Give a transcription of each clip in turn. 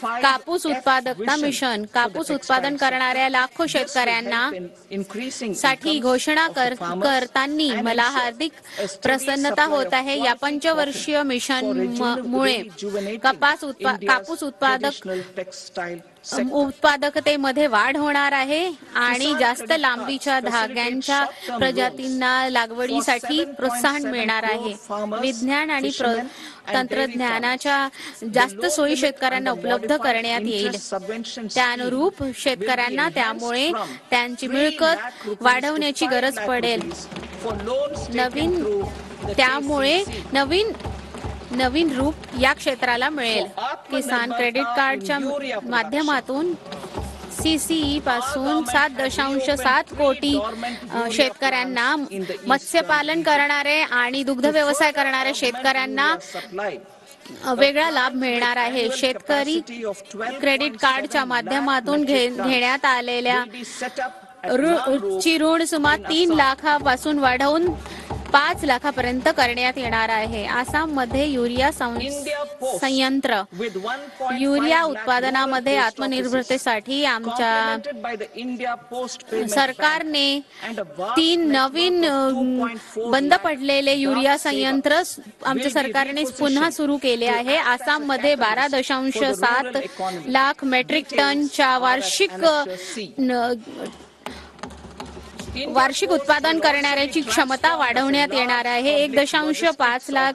कापूस उत्पादकता मिशन कापूस उत्पादन करणाऱ्या लाखो शेतकऱ्यांना साठी घोषणा करताना मला हार्दिक प्रसन्नता होत आहे. या पंचवर्षीय मिशन मुळे कापूस उत्पादकतेमध्ये वाढ होणार आहे आणि जास्त लांबीच्या धाग्यांच्या प्रजातींना लागवडीसाठी प्रोत्साहन मिळणार आहे. विज्ञान आणि तंत्रज्ञानाच्या जास्त सोयी शेतकऱ्यांना उपलब्ध करण्यात येईल. त्यानुरूप शेतकऱ्यांना त्यामुळे त्यांची मिळकत वाढवण्याची गरज पडेल. त्यामुळे नवीन रूप या क्षेत्राला मिळेल. किसान क्रेडिट कार्डच्या माध्यमातून CCE पासून 7.7 कोटी शेतकऱ्यांना, मत्स्यपालन करणारे आणि दुग्ध व्यवसाय करणाऱ्या शेतकऱ्यांना वेगळा लाभ मिळणार आहे. शेतकरी क्रेडिट कार्डच्या माध्यमातून घेण्यात आलेल्या ऋण सुमारे 3 लाखापासून वाढवून 5 लाखापर्यंत करण्यात येणार आहे. आसाममध्ये युरिया संयंत्र युरिया उत्पादनामध्ये आत्मनिर्भरतेसाठी आमच्या सरकारने 3 नवीन बंद पडलेले युरिया संयंत्र आमच्या सरकारने पुन्हा सुरू केले आहे. आसाममध्ये 12.7 लाख मेट्रिक टनच्या वार्षिक उत्पादन करण्याची क्षमता वाढवण्यात येणार आहे. 1.5 लाख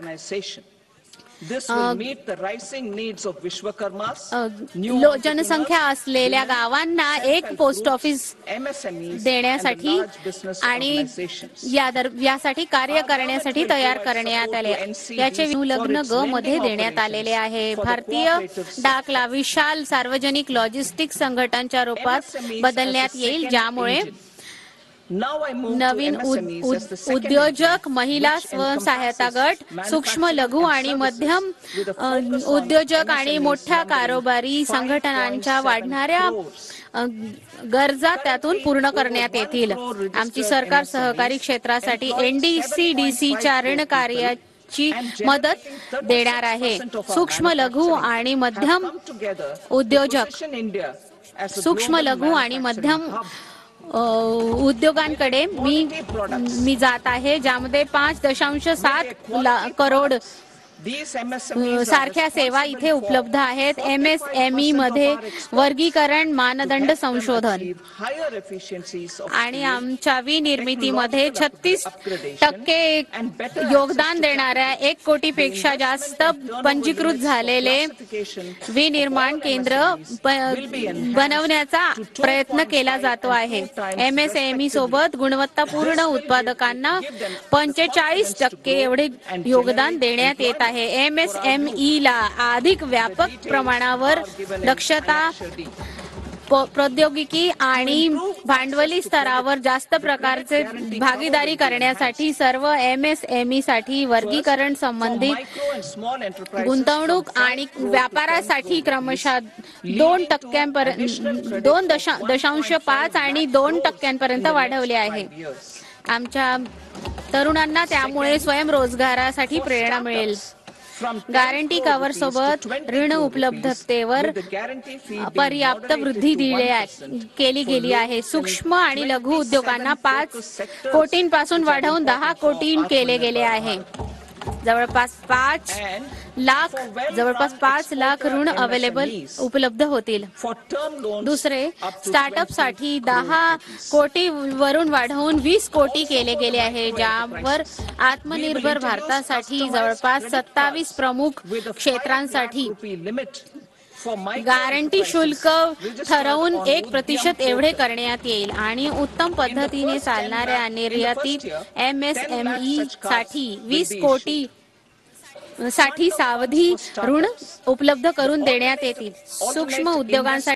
जनसंख्या असलेल्या गावांना एक पोस्ट ऑफिस देण्यासाठी आणि यासाठी कार्य करण्यासाठी तयार करण्यात आले. याचे लग्न ग मध्ये देण्यात आलेले आहे. भारतीय डाकला विशाल सार्वजनिक लॉजिस्टिक संघटनाच्या रूपात बदलण्यात येईल, ज्यामुळे नवीन उद्योजक, महिला स्वसहायता गट, सूक्ष्म लघु आणि मध्यम उद्योजक आणि मोठ्या कारोबारी संघटनांच्या वाढणाऱ्या गरजा त्यातून पूर्ण करण्यात येतील. आमची सरकार सहकारी क्षेत्रासाठी NDCDCच्या ऋण कार्याची मदत देणार आहे. सूक्ष्म लघु आणि मध्यम उद्योजक, सूक्ष्म लघु आणि मध्यम उद्योगांकडे मी जात आहे, ज्यामध्ये 5.7 करोड सारख्या सेवा इथे उपलब्ध आहेत. MSME मध्ये वर्गीकरण, मानदंड संशोधन आणि आमच्या विनिर्मितीमध्ये 36% योगदान देणाऱ्या 1 कोटीपेक्षा जास्त पंजीकृत झालेले विनिर्माण केंद्र बनवण्याचा प्रयत्न केला जातो आहे. MSME सोबत गुणवत्तापूर्ण उत्पादकांना 45% एवढे योगदान देण्यात येत आहे. MSME ला अधिक व्यापक प्रमाणावर दक्षता, प्रौद्योगिकी आणि भांडवली स्तरावर जास्त प्रकारचे भागीदारी करण्यासाठी सर्व MSME साठी वर्गीकरण, संबंधित गुंतवणूक आणि व्यापारासाठी क्रमशः 2.5 आणि 2% वाढवले आहे. आमच्या तरुणांना त्यामुळे स्वयंरोजगारासाठी प्रेरणा मिळेल. गॅरंटी कव्हर सोबत ऋण उपलब्धतेवर पर्याप्त वृद्धी केली गेली आहे. सूक्ष्म आणि लघु उद्योगांना 5 कोटींपासून वाढवून 10 कोटी केले गेले आहे. जवळपास 5 लाख ऋण उपलब्ध होतील. दुसरे, स्टार्टअप साठी 10 कोटी वरून वाढवून 20 कोटी केले गेले आहे, ज्यावर आत्मनिर्भर भारतासाठी जवळपास 27 प्रमुख क्षेत्रांसाठी गॅरंटी शुल्क ठरवून 1% एवढे करण्यात येईल आणि उत्तम पद्धतीने चालणाऱ्या निर्यातीत MSME साठी 20 कोटी साठी सावधी ऋण उपलब्ध करून देण्यात येतील. सूक्ष्म उद्योगांसाठी